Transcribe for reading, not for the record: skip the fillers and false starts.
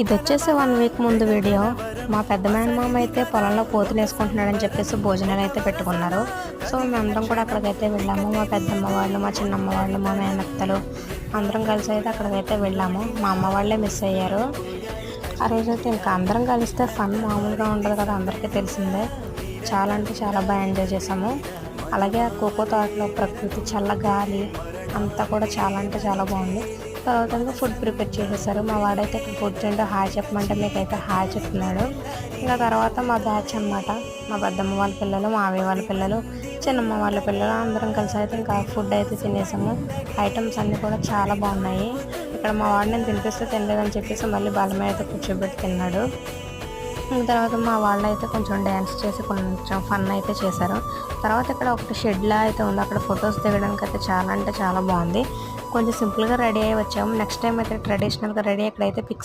ఇది వచ్చేసి 1 వీక్ ముందు వీడియో. మా పెద్ద మేనమామ అయితే పొలంలో పోతులు వేసుకుంటున్నాడని చెప్పేసి భోజనాలు అయితే పెట్టుకున్నారు. సో మేమందరం కూడా అక్కడికైతే వెళ్ళాము. మా పెద్దమ్మ వాళ్ళు, మా చిన్నమ్మ వాళ్ళు, మా మేనత్తలు అందరం కలిసి అయితే అక్కడికైతే వెళ్ళాము. మా అమ్మ వాళ్ళే మిస్ అయ్యారు. ఆ రోజైతే ఇంకా అందరం కలిస్తే ఫన్ మామూలుగా ఉండదు కదా, అందరికీ తెలిసిందే. చాలా అంటే చాలా బాగా ఎంజాయ్ చేసాము. అలాగే ఆ కోకో తోటలో ప్రకృతి, చల్ల గాలి అంతా కూడా చాలా అంటే చాలా బాగుంది. తర్వాత ఫుడ్ ప్రిపేర్ చేసేసారు. మా వాడైతే ఫుడ్ తింటూ హాయ్ చెప్పమంటే మీకైతే హాయ్ చెప్తున్నాడు. ఇంకా తర్వాత మా బ్యాచ్ అనమాట, మా పెద్దమ్మ వాళ్ళ పిల్లలు, మా మావయ్య వాళ్ళ పిల్లలు, చిన్నమ్మ వాళ్ళ పిల్లలు అందరం కలిసి అయితే ఇంకా ఫుడ్ అయితే తినేసాము. ఐటమ్స్ అన్నీ కూడా చాలా బాగున్నాయి. ఇక్కడ మా వాడు నేను తినిపిస్తే తినలేదని చెప్పేసి మళ్ళీ బల్ల మీద అయితే కూర్చోబెట్టి తిన్నాడు. తర్వాత మా వాళ్ళు అయితే కొంచెం డ్యాన్స్ చేసి కొంచెం ఫన్ అయితే చేశారు. తర్వాత ఇక్కడ ఒకటి షెడ్లా అయితే ఉంది, అక్కడ ఫొటోస్ దిగడానికి అయితే చాలా అంటే చాలా బాగుంది. కొంచెం సింపుల్గా రెడీ అయ్యి వచ్చాము. నెక్స్ట్ టైం అయితే ట్రెడిషనల్గా రెడీ అక్కడైతే పిక్స్